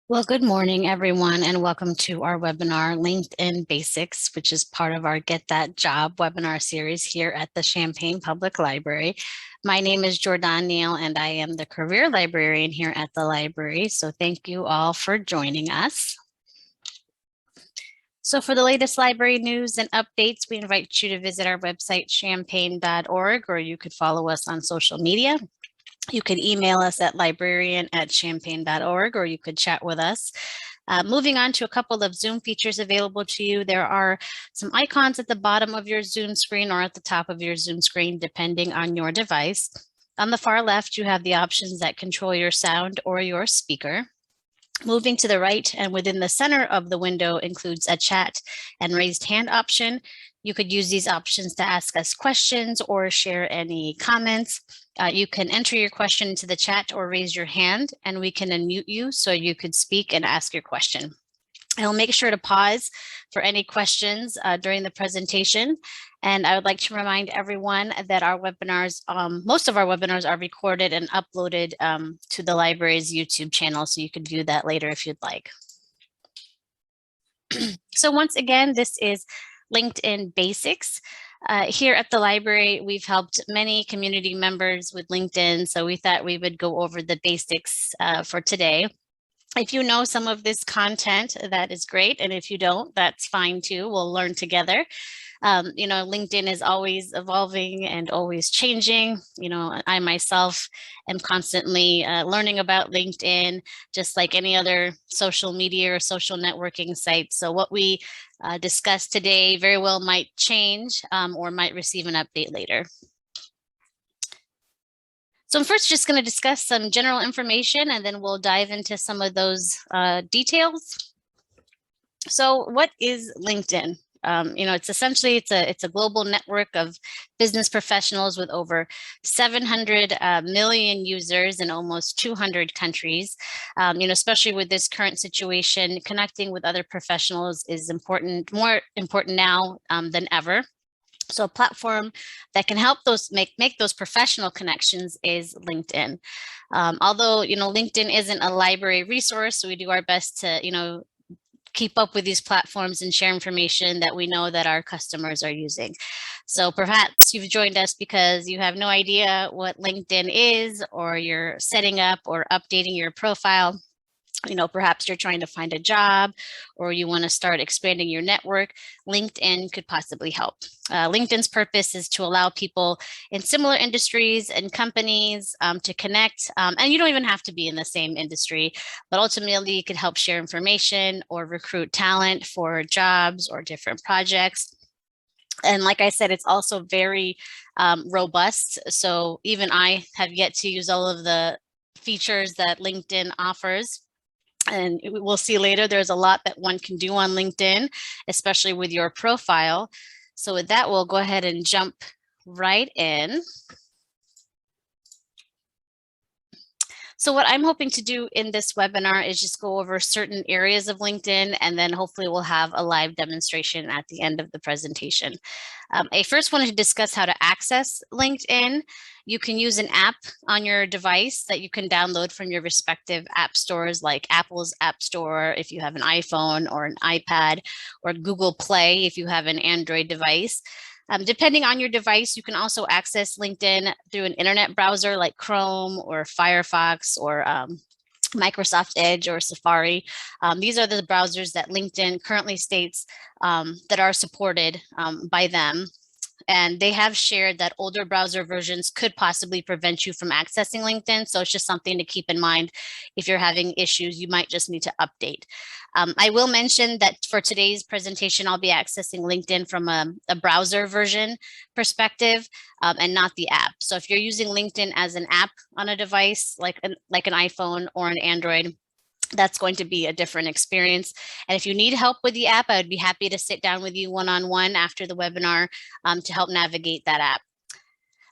Well, good morning, everyone, and welcome to our webinar, LinkedIn Basics, which is part of our Get That Job webinar series here at the Champaign Public Library. My name is Jordan Neal, and I am the career librarian here at the library. So thank you all for joining us. So for the latest library news and updates, we invite you to visit our website, champaign.org, or you could follow us on social media. You could email us at librarian@champaign.org, or you could chat with us. Moving on to a couple of Zoom features available to you, there are some icons at the bottom of your Zoom screen or at the top of your Zoom screen, depending on your device. On the far left, you have the options that control your sound or your speaker. Moving to the right and within the center of the window includes a chat and raised hand option. You could use these options to ask us questions or share any comments. You can enter your question into the chat or raise your hand, and we can unmute you so you could speak and ask your question. I'll make sure to pause for any questions during the presentation. And I would like to remind everyone that our webinars, most of our webinars are recorded and uploaded to the library's YouTube channel, so you can view that later if you'd like. So once again, this is LinkedIn Basics. Here at the library, we've helped many community members with LinkedIn, so we thought we would go over the basics for today. If you know some of this content, that is great. And if you don't, that's fine too. We'll learn together. LinkedIn is always evolving and always changing. I myself am constantly learning about LinkedIn, just like any other social media or social networking site. So what we discuss today very well might change or might receive an update later. So I'm first just going to discuss some general information, and then we'll dive into some of those details. So what is LinkedIn? It's essentially, it's a global network of business professionals with over 700 million users in almost 200 countries. Especially with this current situation, connecting with other professionals is important, more important now than ever. So a platform that can help those make those professional connections is LinkedIn. Although, LinkedIn isn't a library resource, so we do our best to, keep up with these platforms and share information that we know that our customers are using. So perhaps you've joined us because you have no idea what LinkedIn is, or you're setting up or updating your profile. Perhaps you're trying to find a job, or you want to start expanding your network. LinkedIn could possibly help. LinkedIn's purpose is to allow people in similar industries and companies to connect. And you don't even have to be in the same industry, but ultimately you could help share information or recruit talent for jobs or different projects. And like I said, it's also very robust. So even I have yet to use all of the features that LinkedIn offers. And we'll see later, there's a lot that one can do on LinkedIn, especially with your profile. So with that, we'll go ahead and jump right in. So what I'm hoping to do in this webinar is just go over certain areas of LinkedIn, and then hopefully we'll have a live demonstration at the end of the presentation. I first wanted to discuss how to access LinkedIn. You can use an app on your device that you can download from your respective app stores, like Apple's App Store if you have an iPhone or an iPad, or Google Play if you have an Android device. Depending on your device, you can also access LinkedIn through an internet browser like Chrome or Firefox or Microsoft Edge or Safari. These are the browsers that LinkedIn currently states that are supported by them. And they have shared that older browser versions could possibly prevent you from accessing LinkedIn. So it's just something to keep in mind. If you're having issues, you might just need to update. I will mention that for today's presentation, I'll be accessing LinkedIn from a browser version perspective and not the app. So if you're using LinkedIn as an app on a device like an iPhone or an Android, that's going to be a different experience. And if you need help with the app, I would be happy to sit down with you one-on-one after the webinar to help navigate that app.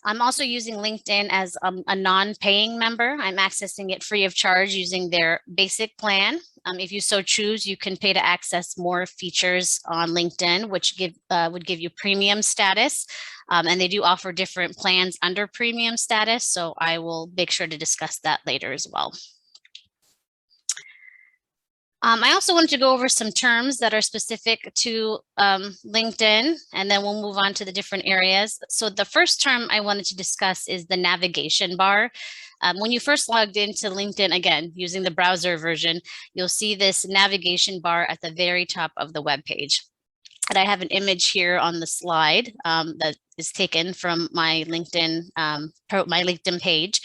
I'm also using LinkedIn as a non-paying member. I'm accessing it free of charge using their basic plan. If you so choose, you can pay to access more features on LinkedIn, which would give you premium status. And they do offer different plans under premium status. So I will make sure to discuss that later as well. I also wanted to go over some terms that are specific to LinkedIn, and then we'll move on to the different areas. So the first term I wanted to discuss is the navigation bar. When you first logged into LinkedIn, again, using the browser version, you'll see this navigation bar at the very top of the web page. And I have an image here on the slide that is taken from my LinkedIn page.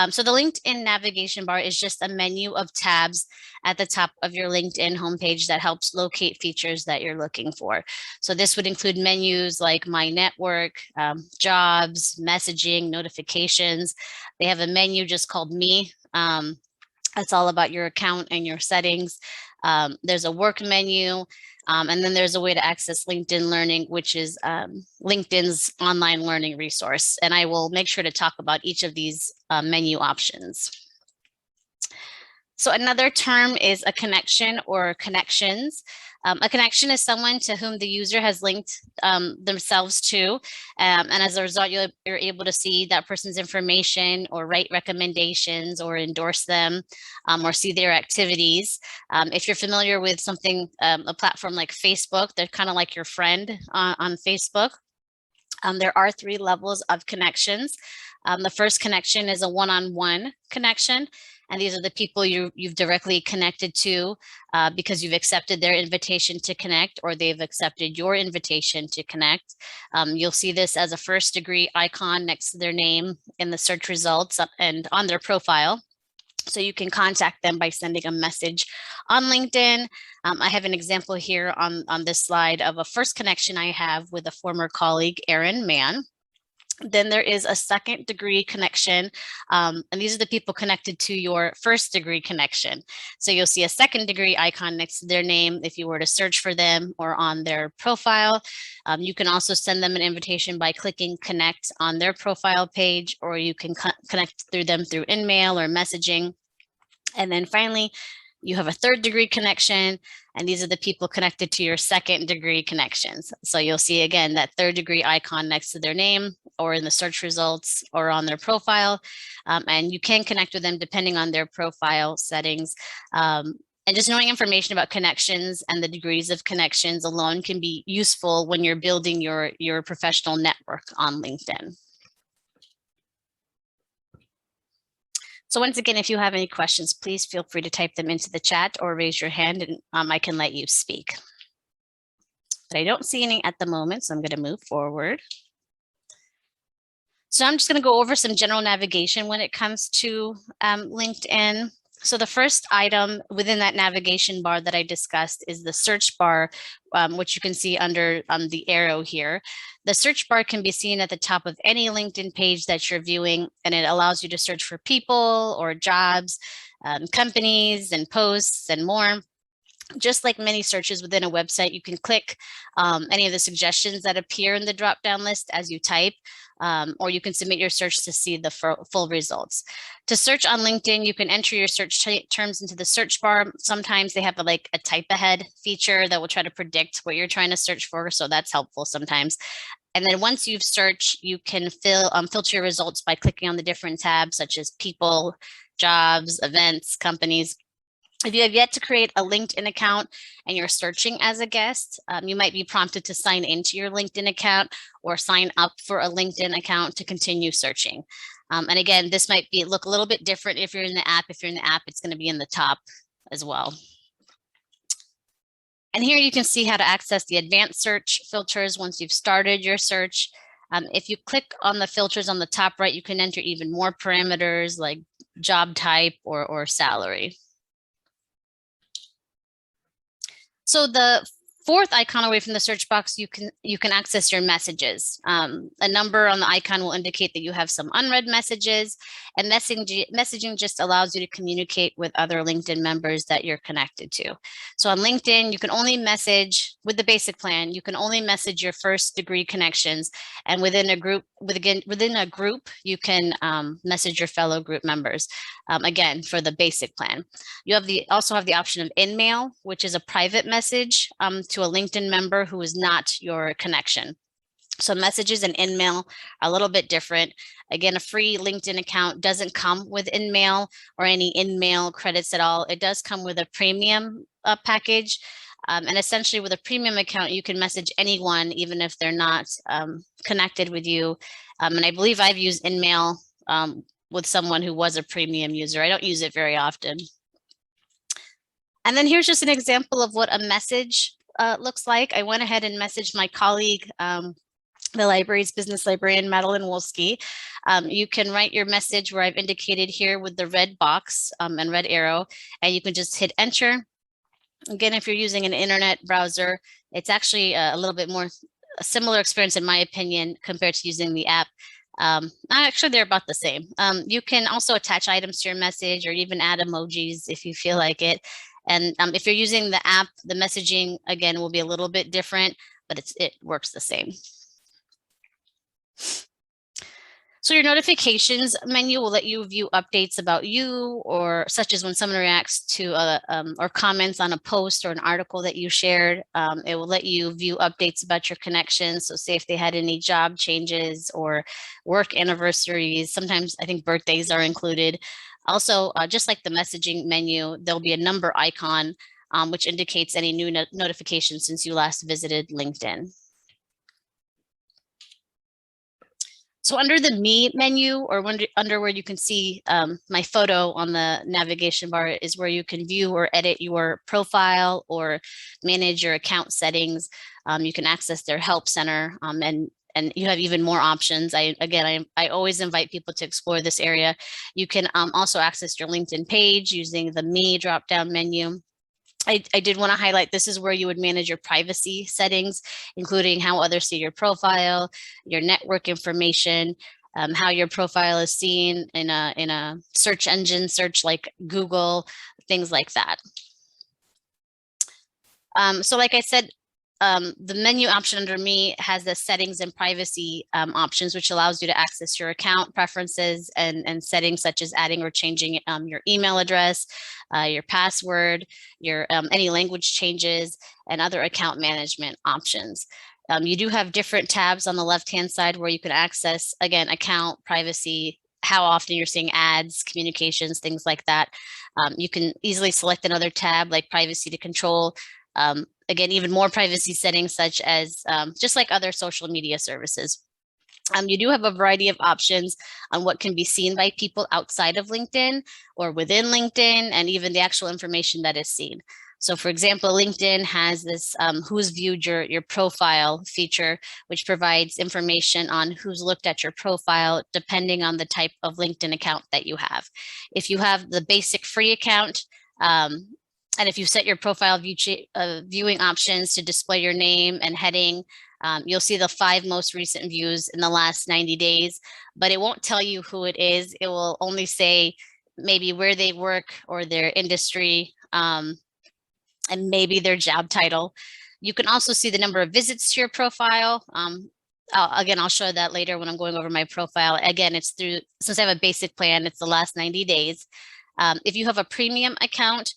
So the LinkedIn navigation bar is just a menu of tabs at the top of your LinkedIn homepage that helps locate features that you're looking for. So this would include menus like My Network, Jobs, Messaging, Notifications. They have a menu just called Me. That's all about your account and your settings. There's a work menu. And then there's a way to access LinkedIn Learning, which is LinkedIn's online learning resource. And I will make sure to talk about each of these menu options. So another term is a connection or connections. A connection is someone to whom the user has linked themselves to. And as a result, you're able to see that person's information or write recommendations or endorse them or see their activities. If you're familiar with something, a platform like Facebook, they're kind of like your friend on Facebook. There are 3 levels of connections. The first connection is a one-on-one connection. And these are the people you've directly connected to because you've accepted their invitation to connect, or they've accepted your invitation to connect. You'll see this as a first degree icon next to their name in the search results and on their profile. So you can contact them by sending a message on LinkedIn. I have an example here on this slide of a first connection I have with a former colleague, Erin Mann. Then there is a second degree connection, and these are the people connected to your first degree connection. So you'll see a second degree icon next to their name if you were to search for them or on their profile. You can also send them an invitation by clicking connect on their profile page, or you can connect through them through InMail or messaging. And then finally, you have a third degree connection, and these are the people connected to your second degree connections. So you'll see again that third degree icon next to their name or in the search results or on their profile. And you can connect with them depending on their profile settings. And just knowing information about connections and the degrees of connections alone can be useful when you're building your professional network on LinkedIn. So once again, if you have any questions, please feel free to type them into the chat or raise your hand and I can let you speak. But I don't see any at the moment, so I'm going to move forward. So I'm just going to go over some general navigation when it comes to LinkedIn. So the first item within that navigation bar that I discussed is the search bar, which you can see under the arrow here. The search bar can be seen at the top of any LinkedIn page that you're viewing, and it allows you to search for people or jobs, companies and posts and more. Just like many searches within a website, you can click any of the suggestions that appear in the drop-down list as you type, or you can submit your search to see the full results. To search on LinkedIn, you can enter your search terms into the search bar. Sometimes they have a type ahead feature that will try to predict what you're trying to search for, so that's helpful sometimes. And then once you've searched, you can filter your results by clicking on the different tabs such as people, jobs, events, companies. If you have yet to create a LinkedIn account and you're searching as a guest, you might be prompted to sign into your LinkedIn account or sign up for a LinkedIn account to continue searching. And again, this might look a little bit different if you're in the app. If you're in the app, it's going to be in the top as well. And here you can see how to access the advanced search filters once you've started your search. If you click on the filters on the top right, you can enter even more parameters like job type or salary. So the fourth icon away from the search box, you can access your messages. A number on the icon will indicate that you have some unread messages, and messaging just allows you to communicate with other LinkedIn members that you're connected to. So on LinkedIn, you can only message with the basic plan. You can only message your first degree connections, and within a group, you can message your fellow group members. Again, for the basic plan, you also have the option of InMail, which is a private message to a LinkedIn member who is not your connection. So messages and InMail are a little bit different. Again, a free LinkedIn account doesn't come with InMail or any InMail credits at all. It does come with a premium package. And essentially with a premium account, you can message anyone, even if they're not connected with you. And I believe I've used InMail with someone who was a premium user. I don't use it very often. And then here's just an example of what a message looks like. I went ahead and messaged my colleague, the library's business librarian, Madeline Wolski. You can write your message where I've indicated here with the red box and red arrow, and you can just hit enter. Again, if you're using an internet browser, it's actually a little bit more a similar experience, in my opinion, compared to using the app. Actually, they're about the same. You can also attach items to your message or even add emojis if you feel like it. And if you're using the app, the messaging, again, will be a little bit different, but it works the same. So your notifications menu will let you view updates about you, or such as when someone reacts to or comments on a post or an article that you shared. It will let you view updates about your connections. So say if they had any job changes or work anniversaries, sometimes I think birthdays are included. Also, just like the messaging menu, there'll be a number icon, which indicates any new notifications since you last visited LinkedIn. So under the Me menu, or under where you can see my photo on the navigation bar, is where you can view or edit your profile or manage your account settings. You can access their help center, and you have even more options. I always invite people to explore this area. You can also access your LinkedIn page using the Me drop-down menu. I did want to highlight, this is where you would manage your privacy settings, including how others see your profile, your network information, how your profile is seen in a search engine search like Google, things like that. So like I said, the menu option under Me has the settings and privacy options, which allows you to access your account preferences and settings such as adding or changing your email address, your password, your any language changes, and other account management options. You do have different tabs on the left-hand side where you can access, again, account, privacy, how often you're seeing ads, communications, things like that. You can easily select another tab like privacy to control. Again, even more privacy settings such as just like other social media services. You do have a variety of options on what can be seen by people outside of LinkedIn or within LinkedIn, and even the actual information that is seen. So for example, LinkedIn has this who's viewed your profile feature, which provides information on who's looked at your profile depending on the type of LinkedIn account that you have. If you have the basic free account, and if you set your profile viewing options to display your name and heading, you'll see the 5 most recent views in the last 90 days, but it won't tell you who it is. It will only say maybe where they work or their industry, and maybe their job title. You can also see the number of visits to your profile. Again, I'll show that later when I'm going over my profile. Again, it's through, since I have a basic plan, it's the last 90 days. If you have a premium account,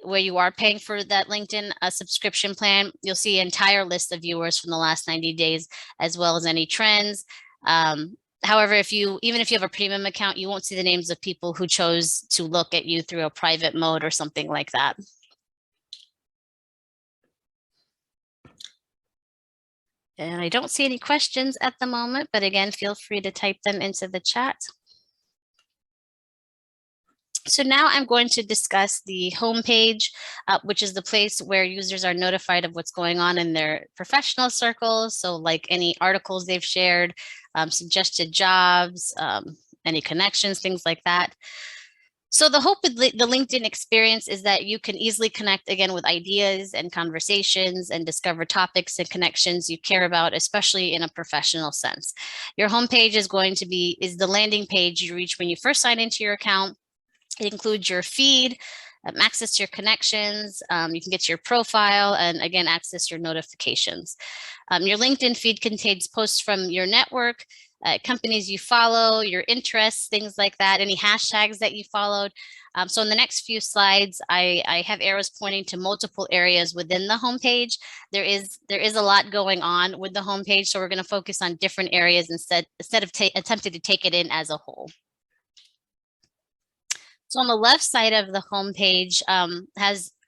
where you are paying for that LinkedIn subscription plan, you'll see an entire list of viewers from the last 90 days, as well as any trends. However, even if you have a premium account, you won't see the names of people who chose to look at you through a private mode or something like that. And I don't see any questions at the moment, but again, feel free to type them into the chat. So now I'm going to discuss the homepage, which is the place where users are notified of what's going on in their professional circles. So like any articles they've shared, suggested jobs, any connections, things like that. So the hope of the LinkedIn experience is that you can easily connect again with ideas and conversations and discover topics and connections you care about, especially in a professional sense. Your homepage is the landing page you reach when you first sign into your account. It includes your feed, access to your connections. You can get to your profile and again, access your notifications. Your LinkedIn feed contains posts from your network, companies you follow, your interests, things like that, any hashtags that you followed. So in the next few slides, I have arrows pointing to multiple areas within the homepage. There is a lot going on with the homepage, so we're going to focus on different areas instead of attempting to take it in as a whole. So on the left side of the homepage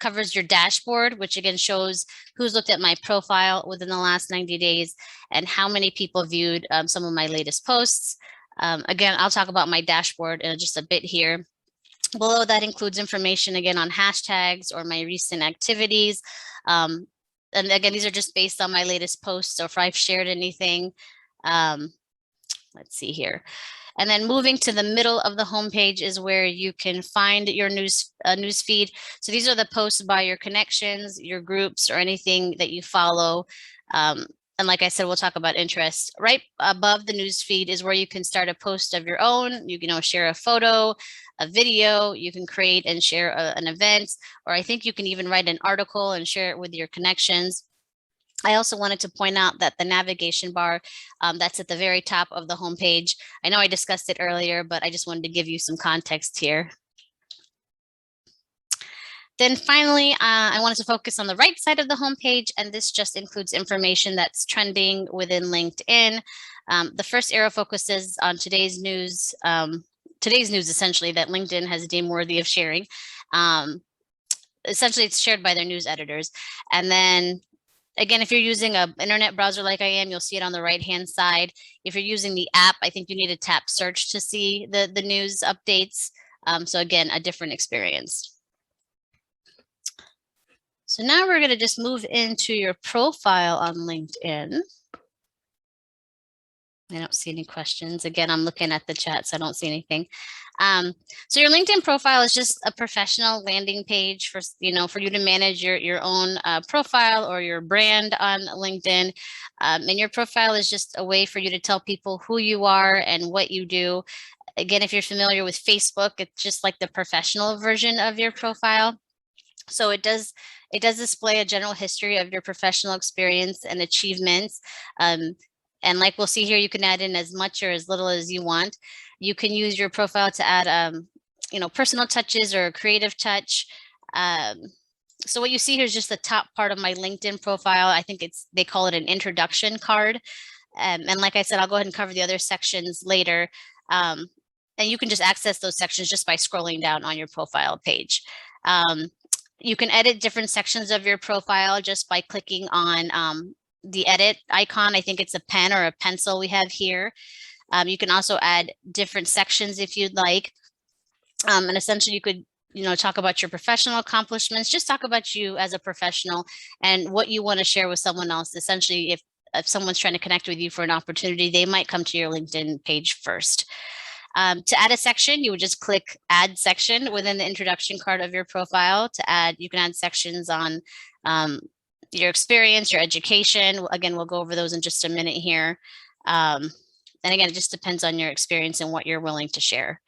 covers your dashboard, which again shows who's looked at my profile within the last 90 days and how many people viewed some of my latest posts. Again, I'll talk about my dashboard in just a bit here. Below that includes information again on hashtags or my recent activities. And again, these are just based on my latest posts. So if I've shared anything, let's see here. And then moving to the middle of the homepage is where you can find your news feed. So these are the posts by your connections, your groups, or anything that you follow. And like I said, we'll talk about interests. Right above the news feed is where you can start a post of your own. You can share a photo, a video. You can create and share an event, or I think you can even write an article and share it with your connections. I also wanted to point out that the navigation bar that's at the very top of the homepage. I know I discussed it earlier, but I just wanted to give you some context here. Then finally, I wanted to focus on the right side of the homepage, and this just includes information that's trending within LinkedIn. The first arrow focuses on today's news essentially that LinkedIn has deemed worthy of sharing. Essentially, it's shared by their news editors. And then again, if you're using an internet browser like I am, you'll see it on the right-hand side. If you're using the app, I think you need to tap search to see the news updates. So again, a different experience. So now we're going to just move into your profile on LinkedIn. I don't see any questions. Again, I'm looking at the chat, so I don't see anything. So your LinkedIn profile is just a professional landing page for you to manage your own profile or your brand on LinkedIn. And your profile is just a way for you to tell people who you are and what you do. Again, if you're familiar with Facebook, it's just like the professional version of your profile. So it does display a general history of your professional experience and achievements. And like we'll see here, you can add in as much or as little as you want. You can use your profile to add, personal touches or a creative touch. So what you see here is just the top part of my LinkedIn profile. I think they call it an introduction card. And like I said, I'll go ahead and cover the other sections later. And you can just access those sections just by scrolling down on your profile page. You can edit different sections of your profile just by clicking on the edit icon. I think it's a pen or a pencil we have here. You can also add different sections if you'd like. And essentially you could, talk about your professional accomplishments, just talk about you as a professional and what you want to share with someone else. Essentially, if someone's trying to connect with you for an opportunity, they might come to your LinkedIn page first. To add a section, you would just click add section within the introduction card of your profile. You can add sections on your experience, your education. Again, we'll go over those in just a minute here. And again, it just depends on your experience and what you're willing to share.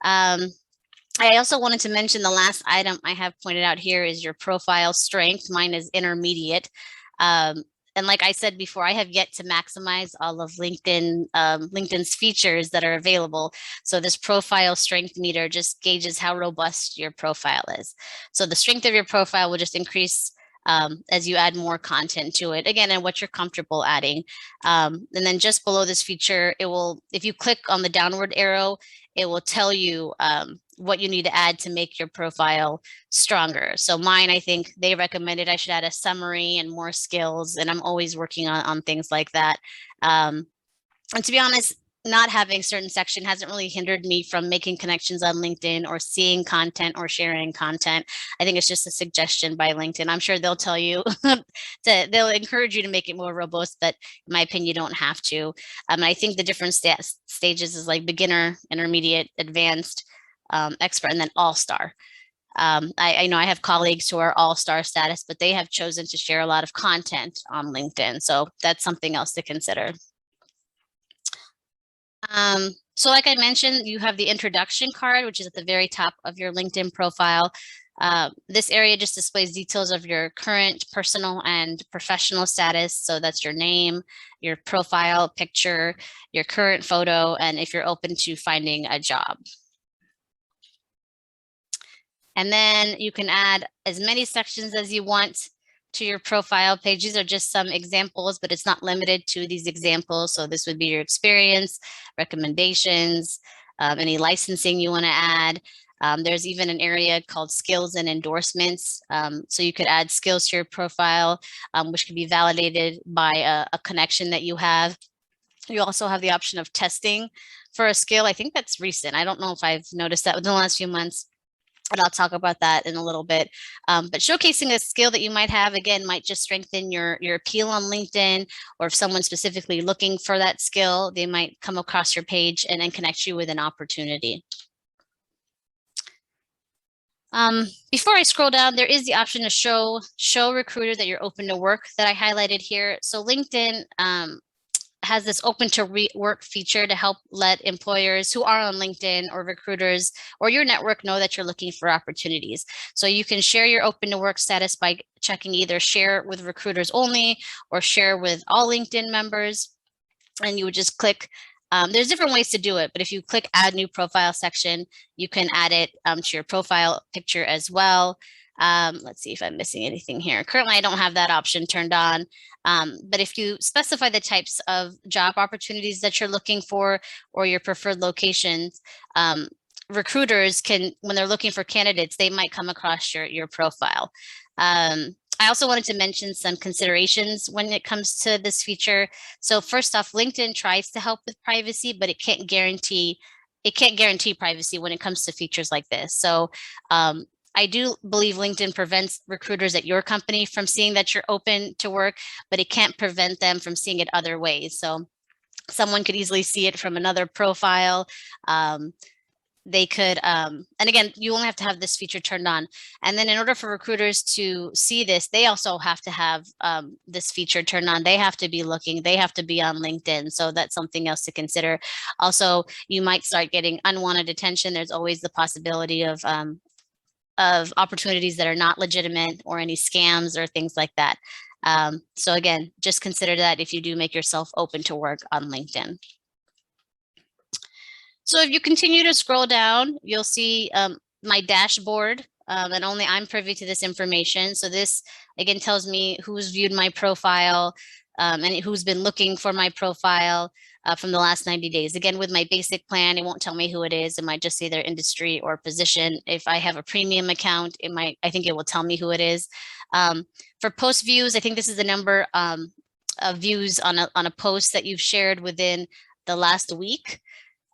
I also wanted to mention the last item I have pointed out here is your profile strength. Mine is intermediate. And like I said before, I have yet to maximize all of LinkedIn's features that are available. So this profile strength meter just gauges how robust your profile is. So the strength of your profile will just increase as you add more content to it, again, and what you're comfortable adding. And then just below this feature, if you click on the downward arrow, it will tell you what you need to add to make your profile stronger. So mine, I think they recommended I should add a summary and more skills, and I'm always working on things like that. And to be honest, not having certain section hasn't really hindered me from making connections on LinkedIn or seeing content or sharing content. I think it's just a suggestion by LinkedIn. I'm sure they'll tell you they'll encourage you to make it more robust, but in my opinion, you don't have to. I think the different stages is like beginner, intermediate, advanced, expert, and then all-star. I know I have colleagues who are all-star status, but they have chosen to share a lot of content on LinkedIn. So that's something else to consider. So like I mentioned, you have the introduction card, which is at the very top of your LinkedIn profile. This area just displays details of your current personal and professional status. So that's your name, your profile picture, your current photo, and if you're open to finding a job. And then you can add as many sections as you want to your profile page. These are just some examples, but it's not limited to these examples. So this would be your experience, recommendations, any licensing you want to add. There's even an area called skills and endorsements. So you could add skills to your profile, which can be validated by a connection that you have. You also have the option of testing for a skill. I think that's recent. I don't know if I've noticed that within the last few months, and I'll talk about that in a little bit. But showcasing a skill that you might have, again, might just strengthen your appeal on LinkedIn, or if someone's specifically looking for that skill, they might come across your page and then connect you with an opportunity. Before I scroll down, there is the option to show recruiter that you're open to work that I highlighted here. So LinkedIn has this open to work feature to help let employers who are on LinkedIn or recruiters or your network know that you're looking for opportunities. So you can share your open to work status by checking either share with recruiters only or share with all LinkedIn members. And you would just click, there's different ways to do it, but if you click add new profile section, you can add it to your profile picture as well. Let's see if I'm missing anything here. Currently, I don't have that option turned on. But if you specify the types of job opportunities that you're looking for or your preferred locations, recruiters can, when they're looking for candidates, they might come across your profile. I also wanted to mention some considerations when it comes to this feature. So first off, LinkedIn tries to help with privacy, but it can't guarantee privacy when it comes to features like this. So I do believe LinkedIn prevents recruiters at your company from seeing that you're open to work, but it can't prevent them from seeing it other ways. So someone could easily see it from another profile. They could, and again, you only have to have this feature turned on. And then in order for recruiters to see this, they also have to have this feature turned on. They have to be looking, they have to be on LinkedIn. So that's something else to consider. Also, you might start getting unwanted attention. There's always the possibility of opportunities that are not legitimate or any scams or things like that. So again, just consider that if you do make yourself open to work on LinkedIn. So if you continue to scroll down, you'll see my dashboard, and only I'm privy to this information. So this, again, tells me who's viewed my profile and who's been looking for my profile from the last 90 days. Again, with my basic plan, it won't tell me who it is. It might just say their industry or position. If I have a premium account, I think it will tell me who it is. For post views, I think this is the number of views on a post that you've shared within the last week.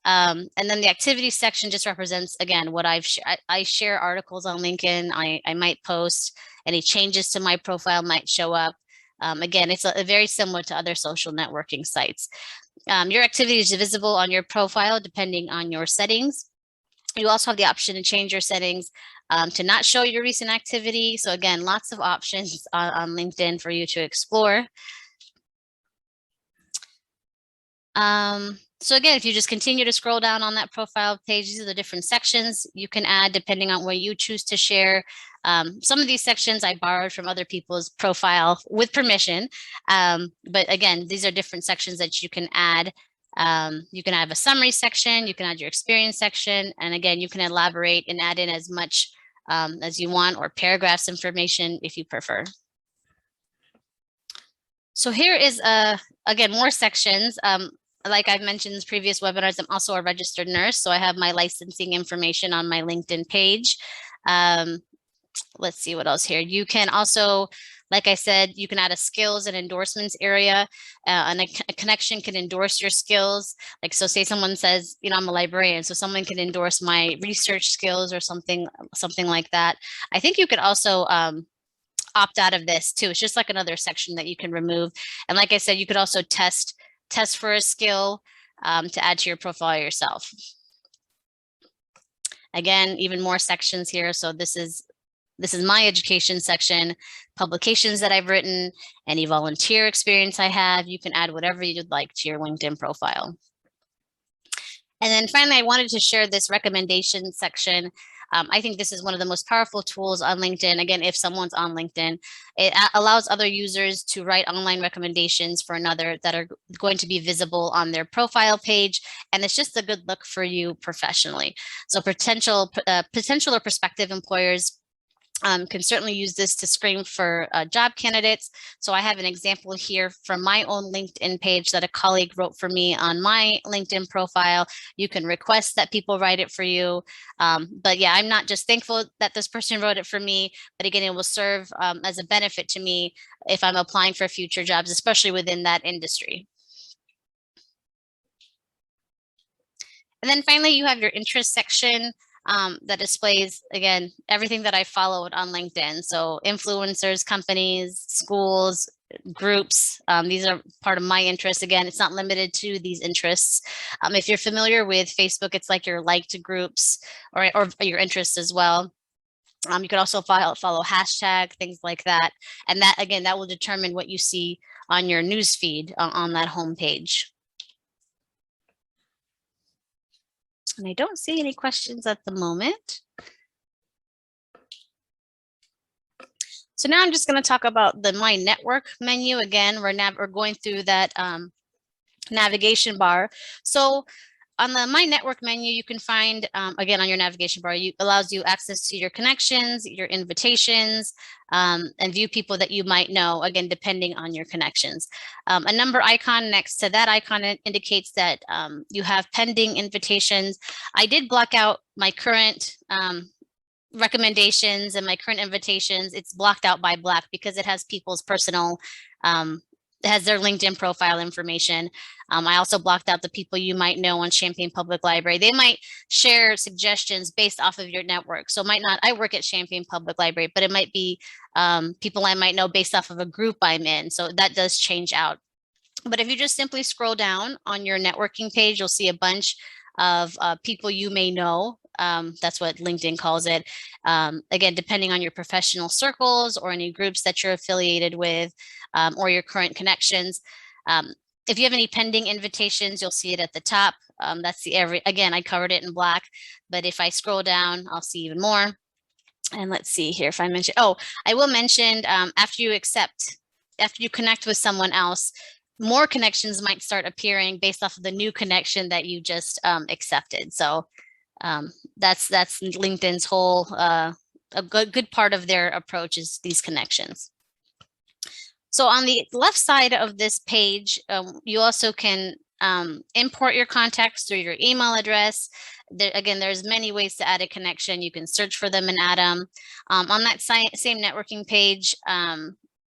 And then the activity section just represents, again, what I share articles on LinkedIn. I might post any changes to my profile might show up. Again, it's very similar to other social networking sites. Your activity is visible on your profile depending on your settings. You also have the option to change your settings to not show your recent activity. So again, lots of options on LinkedIn for you to explore. So again, if you just continue to scroll down on that profile page, these are the different sections you can add depending on what you choose to share. Some of these sections I borrowed from other people's profile with permission. But again, these are different sections that you can add. You can have a summary section, you can add your experience section, and again, you can elaborate and add in as much as you want, or paragraphs information if you prefer. So here is, again, more sections. Like I've mentioned in previous webinars, I'm also a registered nurse, so I have my licensing information on my LinkedIn page. Let's see what else here. You can also, like I said, you can add a skills and endorsements area, and a connection can endorse your skills. Like, so say someone says, you know, I'm a librarian, so someone can endorse my research skills or something like that. I think you could also opt out of this too. It's just like another section that you can remove. And like I said, you could also test for a skill to add to your profile yourself. Again, even more sections here. So this is my education section, publications that I've written, any volunteer experience I have. You can add whatever you'd like to your LinkedIn profile. And then finally, I wanted to share this recommendation section. I think this is one of the most powerful tools on LinkedIn. Again, if someone's on LinkedIn, it allows other users to write online recommendations for another that are going to be visible on their profile page. And it's just a good look for you professionally. So potential or prospective employers can certainly use this to screen for job candidates. So I have an example here from my own LinkedIn page that a colleague wrote for me on my LinkedIn profile. You can request that people write it for you. But yeah, I'm not just thankful that this person wrote it for me, but again, it will serve as a benefit to me if I'm applying for future jobs, especially within that industry. And then finally, you have your interest section. That displays, again, everything that I followed on LinkedIn. So influencers, companies, schools, groups. These are part of my interests. Again, it's not limited to these interests. If you're familiar with Facebook, it's like your liked groups or your interests as well. You can also follow hashtag, things like that. And that, again, that will determine what you see on your news feed on that homepage. And I don't see any questions at the moment. So now I'm just going to talk about the My Network menu. Again, we're going through that navigation bar. So on the My Network menu, you can find, again, on your navigation bar, allows you access to your connections, your invitations, and view people that you might know, again, depending on your connections. A number icon next to that icon indicates that you have pending invitations. I did block out my current recommendations and my current invitations. It's blocked out by black because it has people's personal it has their LinkedIn profile information. I also blocked out the people you might know on Champaign Public Library. They might share suggestions based off of your network. So it might not, I work at Champaign Public Library, but it might be people I might know based off of a group I'm in. So that does change out. But if you just simply scroll down on your networking page, you'll see a bunch of people you may know. That's what LinkedIn calls it. Again, depending on your professional circles or any groups that you're affiliated with or your current connections. If you have any pending invitations, you'll see it at the top. That's again, I covered it in black, but if I scroll down, I'll see even more. And let's see here if I mention, I will mention after you connect with someone else, more connections might start appearing based off of the new connection that you just accepted. So that's LinkedIn's whole, a good part of their approach is these connections. So on the left side of this page, you also can import your contacts through your email address. Again, there's many ways to add a connection. You can search for them and add them. On that same networking page,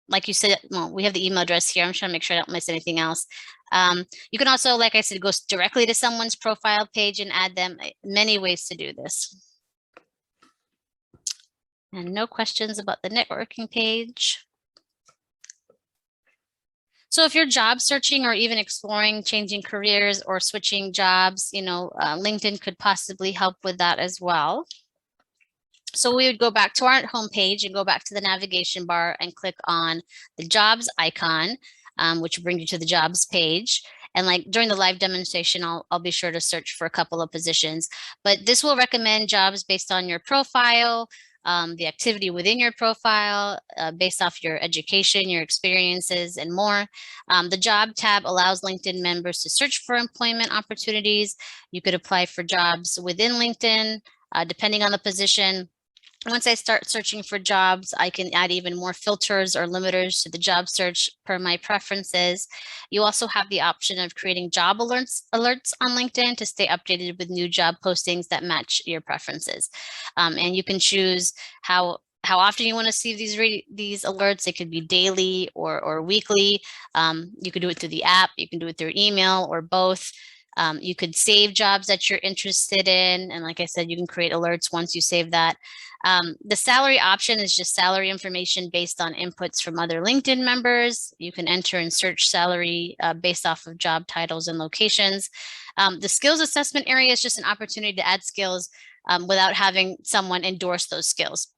like you said, well, we have the email address here. I'm trying to make sure I don't miss anything else. You can also, like I said, go directly to someone's profile page and add them. Many ways to do this. And no questions about the networking page. So if you're job searching or even exploring changing careers or switching jobs, LinkedIn could possibly help with that as well. So we would go back to our home page and go back to the navigation bar and click on the jobs icon, which brings you to the jobs page. And like during the live demonstration, I'll be sure to search for a couple of positions, but this will recommend jobs based on your profile, the activity within your profile, based off your education, your experiences, and more. The job tab allows LinkedIn members to search for employment opportunities. You could apply for jobs within LinkedIn, depending on the position. Once I start searching for jobs, I can add even more filters or limiters to the job search per my preferences. You also have the option of creating job alerts on LinkedIn to stay updated with new job postings that match your preferences. And you can choose how often you want to see these alerts. It could be daily or weekly. You could do it through the app. You can do it through email or both. You could save jobs that you're interested in. And like I said, you can create alerts once you save that. The salary option is just salary information based on inputs from other LinkedIn members. You can enter and search salary based off of job titles and locations. The skills assessment area is just an opportunity to add skills without having someone endorse those skills.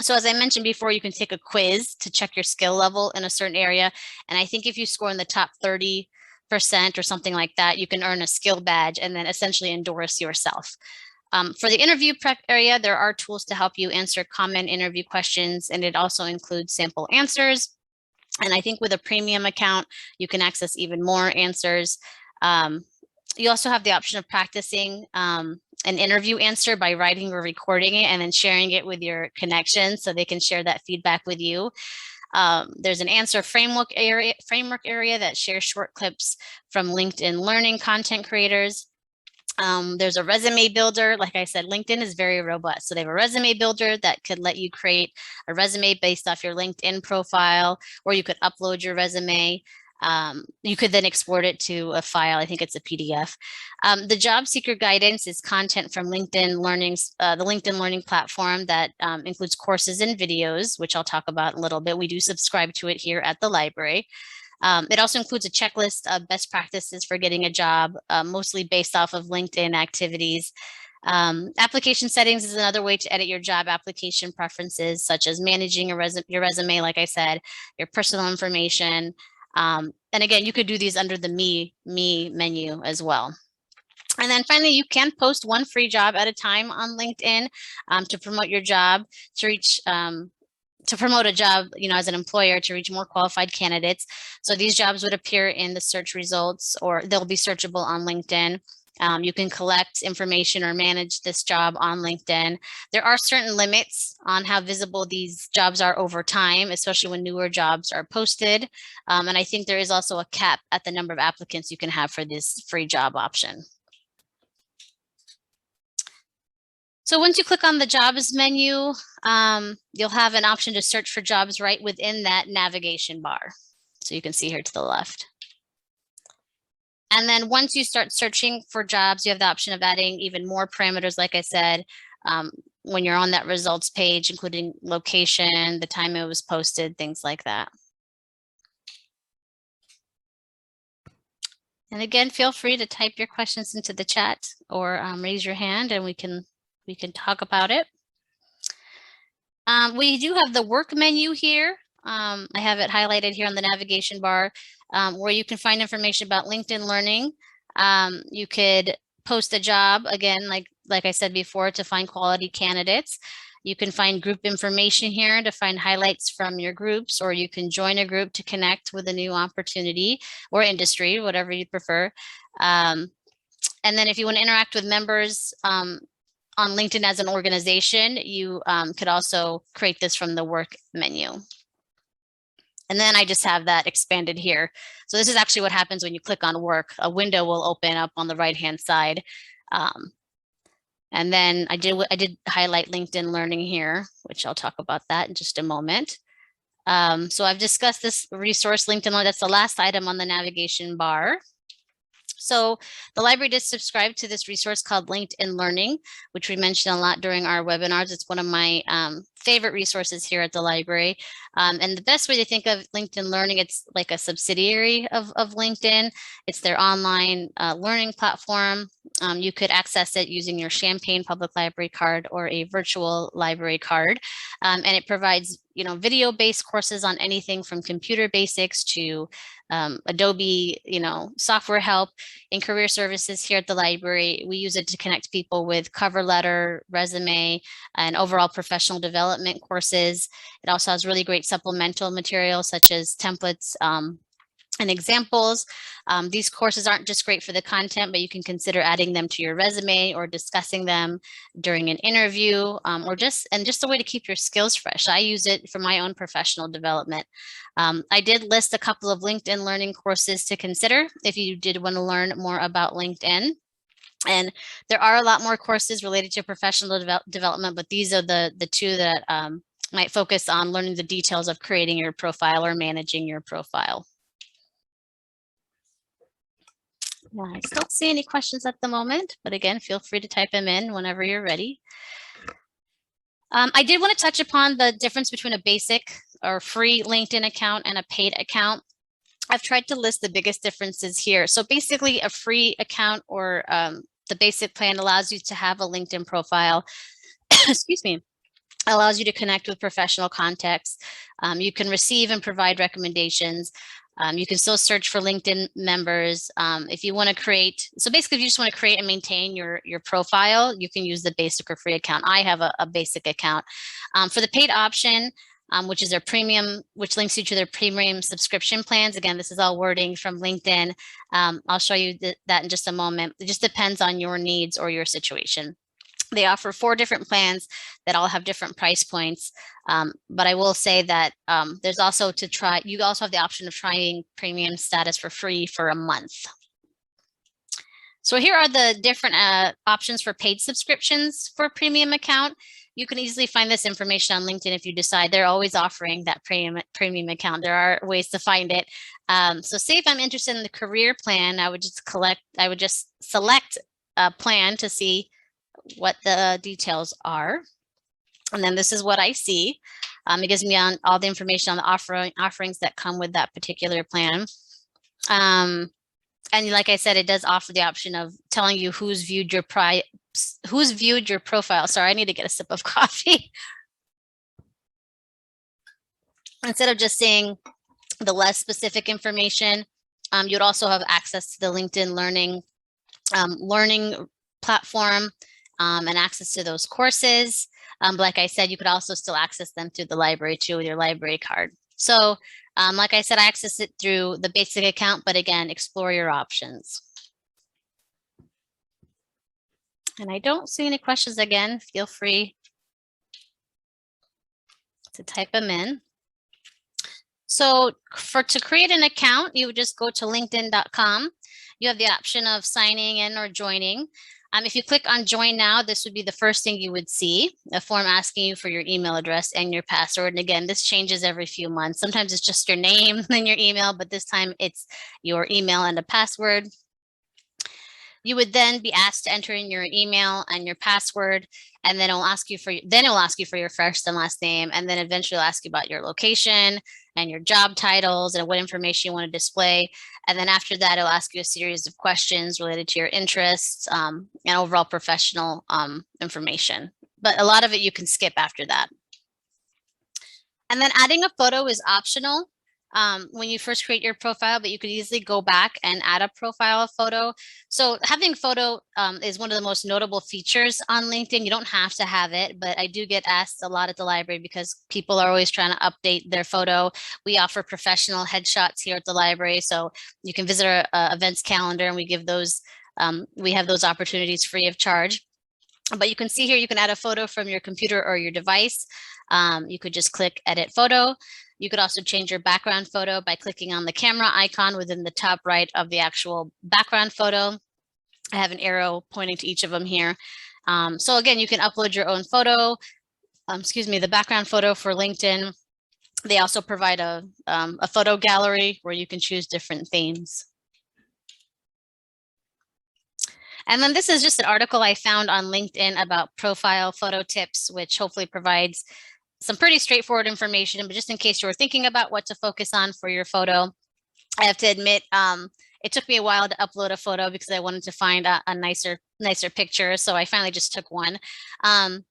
So as I mentioned before, you can take a quiz to check your skill level in a certain area. And I think if you score in the top 30% or something like that, you can earn a skill badge and then essentially endorse yourself. For the interview prep area, there are tools to help you answer common interview questions, and it also includes sample answers. And I think with a premium account, you can access even more answers. You also have the option of practicing an interview answer by writing or recording it and then sharing it with your connections so they can share that feedback with you. There's an answer framework area that shares short clips from LinkedIn Learning content creators. There's a resume builder. Like I said, LinkedIn is very robust. So they have a resume builder that could let you create a resume based off your LinkedIn profile, or you could upload your resume. You could then export it to a file. I think it's a PDF. The job seeker guidance is content from LinkedIn Learning's, the LinkedIn Learning platform that includes courses and videos, which I'll talk about in a little bit. We do subscribe to it here at the library. It also includes a checklist of best practices for getting a job, mostly based off of LinkedIn activities. Application settings is another way to edit your job application preferences, such as managing your resume, like I said, your personal information. And again, you could do these under the Me menu as well. And then finally, you can post one free job at a time on LinkedIn to promote your job, to reach to promote a job, as an employer, to reach more qualified candidates. So these jobs would appear in the search results, or they'll be searchable on LinkedIn. You can collect information or manage this job on LinkedIn. There are certain limits on how visible these jobs are over time, especially when newer jobs are posted. And I think there is also a cap at the number of applicants you can have for this free job option. So once you click on the jobs menu, you'll have an option to search for jobs right within that navigation bar. So you can see here to the left. And then once you start searching for jobs, you have the option of adding even more parameters, like I said, when you're on that results page, including location, the time it was posted, things like that. And again, feel free to type your questions into the chat or raise your hand and we can talk about it. We do have the work menu here. I have it highlighted here on the navigation bar where you can find information about LinkedIn Learning. You could post a job, again, like I said before, to find quality candidates. You can find group information here to find highlights from your groups, or you can join a group to connect with a new opportunity or industry, whatever you prefer. And then if you want to interact with members on LinkedIn as an organization, you could also create this from the work menu. And then I just have that expanded here. So this is actually what happens when you click on work. A window will open up on the right-hand side. And then I did highlight LinkedIn Learning here, which I'll talk about that in just a moment. So I've discussed this resource, LinkedIn Learning. That's the last item on the navigation bar. So the library did subscribe to this resource called LinkedIn Learning, which we mentioned a lot during our webinars. It's one of my favorite resources here at the library. And the best way to think of LinkedIn Learning, it's like a subsidiary of LinkedIn. It's their online learning platform. You could access it using your Champaign Public Library card or a virtual library card. And it provides video-based courses on anything from computer basics to Adobe, software help. In career services here at the library, we use it to connect people with cover letter, resume, and overall professional development courses. It also has really great supplemental materials such as templates and examples. These courses aren't just great for the content, but you can consider adding them to your resume or discussing them during an interview, or just a way to keep your skills fresh. I use it for my own professional development. I did list a couple of LinkedIn Learning courses to consider if you did want to learn more about LinkedIn. And there are a lot more courses related to professional development, but these are the two that might focus on learning the details of creating your profile or managing your profile. I still don't see any questions at the moment, but again, feel free to type them in whenever you're ready. I did want to touch upon the difference between a basic or free LinkedIn account and a paid account. I've tried to list the biggest differences here. So basically a free account or the basic plan allows you to have a LinkedIn profile, excuse me, allows you to connect with professional contacts. You can receive and provide recommendations. You can still search for LinkedIn members. If you want to create, so basically if you just want to create and maintain your profile, you can use the basic or free account. I have a basic account. For the paid option, which is their premium, which links you to their premium subscription plans. Again, this is all wording from LinkedIn. I'll show you that in just a moment. It just depends on your needs or your situation. They offer 4 different plans that all have different price points. But I will say that there's also you also have the option of trying premium status for free for a month. So here are the different options for paid subscriptions for a premium account. You can easily find this information on LinkedIn if you decide. They're always offering that premium account. There are ways to find it. So say if I'm interested in the career plan, I would just select a plan to see what the details are. And then this is what I see. It gives me all the information on the offerings that come with that particular plan. And like I said, it does offer the option of telling you who's viewed your profile. Sorry, I need to get a sip of coffee. Instead of just seeing the less specific information, you'd also have access to the LinkedIn learning platform. And access to those courses. Like I said, you could also still access them through the library too with your library card. So like I said, I access it through the basic account, but again, explore your options. And I don't see any questions again. Feel free to type them in. So to create an account, you would just go to linkedin.com. You have the option of signing in or joining. If you click on join now, this would be the first thing you would see, a form asking you for your email address and your password. And again, this changes every few months. Sometimes it's just your name and your email, but this time it's your email and a password. You would then be asked to enter in your email and your password, and then it will ask you for your first and last name, and then eventually ask you about your location and your job titles and what information you want to display. And then after that, it'll ask you a series of questions related to your interests and overall professional information. But a lot of it you can skip after that. And then adding a photo is optional when you first create your profile, but you could easily go back and add a profile photo. So having photo is one of the most notable features on LinkedIn. You don't have to have it, but I do get asked a lot at the library because people are always trying to update their photo. We offer professional headshots here at the library, so you can visit our events calendar, and we give those. We have those opportunities free of charge. But you can see here, you can add a photo from your computer or your device. You could just click edit photo. You could also change your background photo by clicking on the camera icon within the top right of the actual background photo. I have an arrow pointing to each of them here. So again, you can upload your own photo, the background photo for LinkedIn. They also provide a photo gallery where you can choose different themes. And then this is just an article I found on LinkedIn about profile photo tips, which hopefully provides some pretty straightforward information, but just in case you were thinking about what to focus on for your photo. I have to admit, it took me a while to upload a photo because I wanted to find a nicer picture. So I finally just took one. And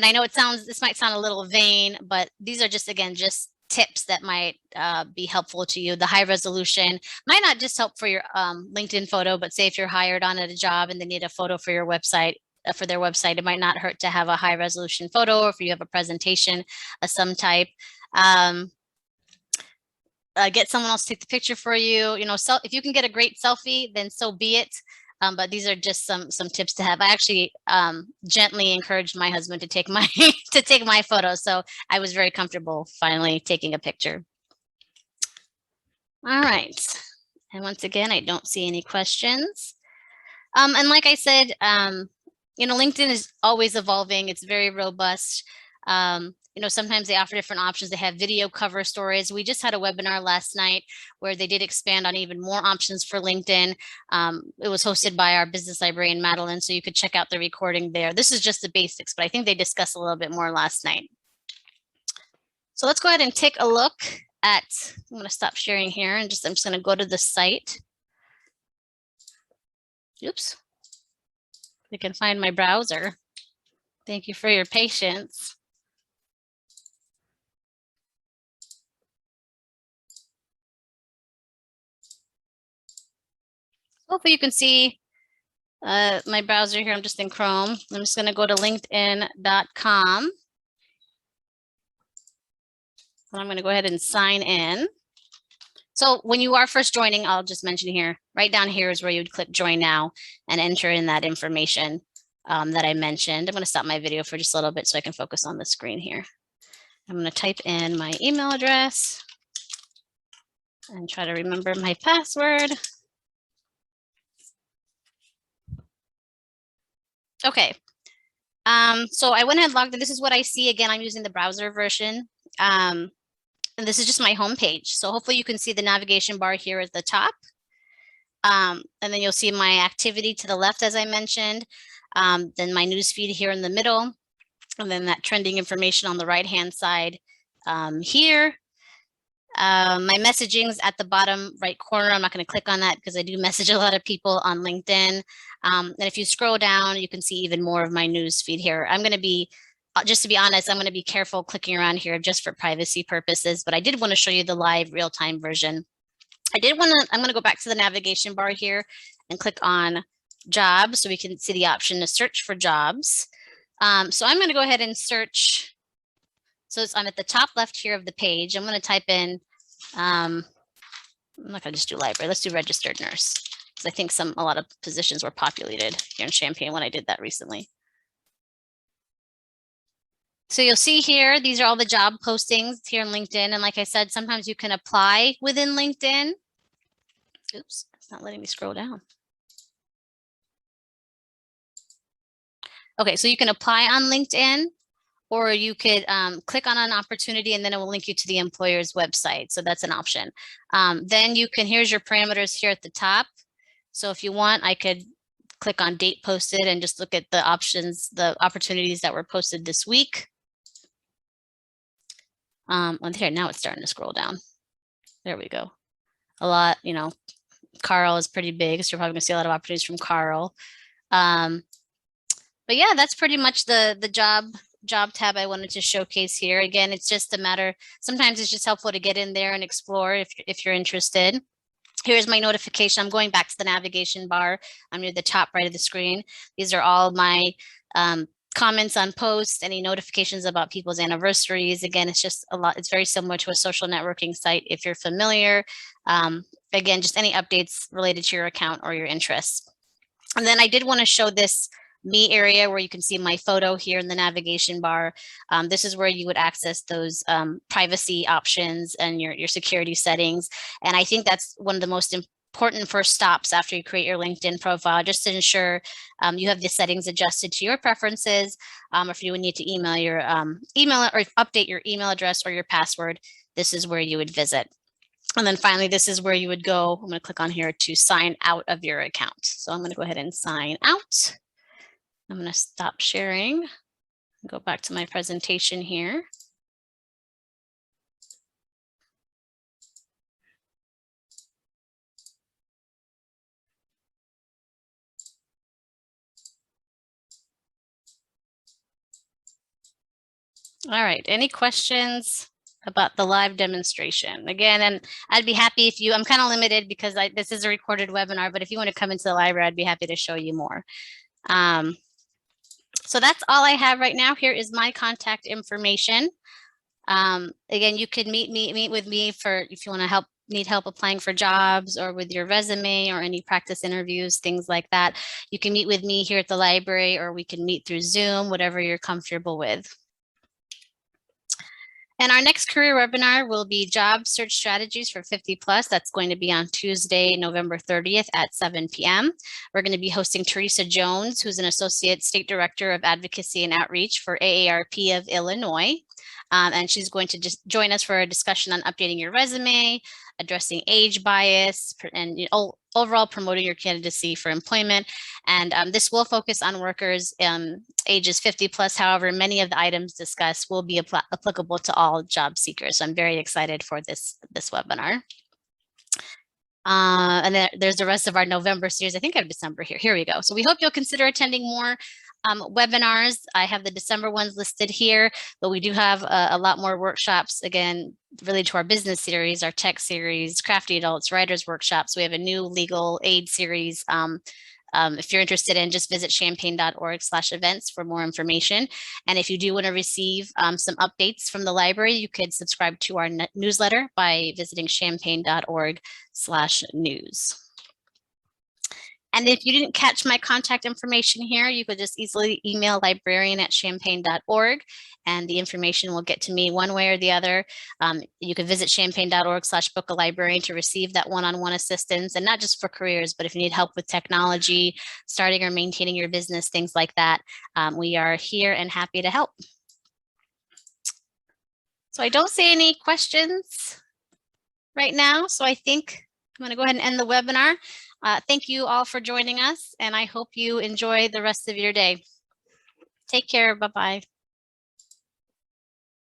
I know this might sound a little vain, but these are just tips that might be helpful to you. The high resolution might not just help for your LinkedIn photo, but say if you're hired on at a job and they need a photo for your website, for their website, it might not hurt to have a high resolution photo, or if you have a presentation of some type. Get someone else to take the picture for you. If you can get a great selfie, then so be it. But these are just some tips to have. I actually gently encouraged my husband to take my photo, so I was very comfortable finally taking a picture. All right, and once again, I don't see any questions. And like I said, LinkedIn is always evolving. It's very robust. Sometimes they offer different options. They have video cover stories. We just had a webinar last night where they did expand on even more options for LinkedIn. It was hosted by our business librarian, Madeline, so you could check out the recording there. This is just the basics, but I think they discussed a little bit more last night. So let's go ahead and take a look at, I'm going to stop sharing here and I'm just going to go to the site. Oops. You can find my browser. Thank you for your patience. hopefully you can see my browser here. I'm just in Chrome. I'm just going to go to linkedin.com. And I'm going to go ahead and sign in. So when you are first joining, I'll just mention here, right down here is where you would click join now and enter in that information that I mentioned. I'm going to stop my video for just a little bit so I can focus on the screen here. I'm going to type in my email address and try to remember my password. Okay. So I went ahead and logged in. This is what I see. Again, I'm using the browser version. And this is just my home page. So hopefully you can see the navigation bar here at the top. And then you'll see my activity to the left, as I mentioned. Then my news feed here in the middle. And then that trending information on the right-hand side here. My messaging's at the bottom right corner. I'm not going to click on that because I do message a lot of people on LinkedIn. And if you scroll down, you can see even more of my news feed here. I'm going to be, just to be honest, I'm going to be careful clicking around here just for privacy purposes, but I did want to show you the live real-time version. I'm going to go back to the navigation bar here and click on jobs so we can see the option to search for jobs. So I'm going to go ahead and search. So I'm at the top left here of the page. I'm going to type in, I'm not going to just do library. Let's do registered nurse. Because I think a lot of positions were populated here in Champaign when I did that recently. So you'll see here, these are all the job postings here in LinkedIn. And like I said, sometimes you can apply within LinkedIn. Oops, it's not letting me scroll down. Okay, so you can apply on LinkedIn, or you could click on an opportunity and then it will link you to the employer's website. So that's an option. Then you can, here's your parameters here at the top. So if you want, I could click on date posted and just look at the options, the opportunities that were posted this week. Here, now it's starting to scroll down. There we go. A lot, you know, Carl is pretty big, so you're probably gonna see a lot of opportunities from Carl. But yeah, that's pretty much the job tab I wanted to showcase here. Again, it's just a matter, sometimes it's just helpful to get in there and explore if you're interested. Here's my notification. I'm going back to the navigation bar. I'm near the top right of the screen. These are all my comments on posts, any notifications about people's anniversaries. Again, it's just a lot. It's very similar to a social networking site if you're familiar. Again, just any updates related to your account or your interests. And then I did want to show this me area where you can see my photo here in the navigation bar. This is where you would access those privacy options and your security settings. And I think that's one of the most important first stops after you create your LinkedIn profile, just to ensure you have the settings adjusted to your preferences. If you would need to email your email or update your email address or your password, this is where you would visit. And then finally, this is where you would go. I'm going to click on here to sign out of your account. So I'm going to go ahead and sign out. I'm going to stop sharing, go back to my presentation here. All right, any questions about the live demonstration? Again, and I'd be happy if you, I'm kind of limited because this is a recorded webinar, but if you want to come into the library, I'd be happy to show you more. So that's all I have right now. Here is my contact information. Again, you could meet with me for if you want to need help applying for jobs or with your resume or any practice interviews, things like that. You can meet with me here at the library, or we can meet through Zoom, whatever you're comfortable with. And our next career webinar will be job search strategies for 50 plus. That's going to be on Tuesday, November 30th at 7 p.m. We're going to be hosting Teresa Jones, who's an Associate State Director of Advocacy and Outreach for AARP of Illinois. And she's going to just join us for a discussion on updating your resume, addressing age bias, and overall promoting your candidacy for employment. And this will focus on workers ages 50 plus. However, many of the items discussed will be applicable to all job seekers. So I'm very excited for this webinar. And then there's the rest of our November series. I think I have December here. Here we go. So we hope you'll consider attending more. Webinars, I have the December ones listed here, but we do have a lot more workshops, again, related to our business series, our tech series, Crafty Adults, Writers Workshops. We have a new legal aid series. If you're interested in, just visit champaign.org/events for more information. And if you do want to receive some updates from the library, you could subscribe to our newsletter by visiting champaign.org/news. And if you didn't catch my contact information here, you could just easily email librarian@champaign.org, and the information will get to me one way or the other. You can visit champaign.org/book-a-librarian to receive that one-on-one assistance, and not just for careers, but if you need help with technology, starting or maintaining your business, things like that, we are here and happy to help. So I don't see any questions right now, so I think I'm going to go ahead and end the webinar. Thank you all for joining us, and I hope you enjoy the rest of your day. Take care. Bye-bye.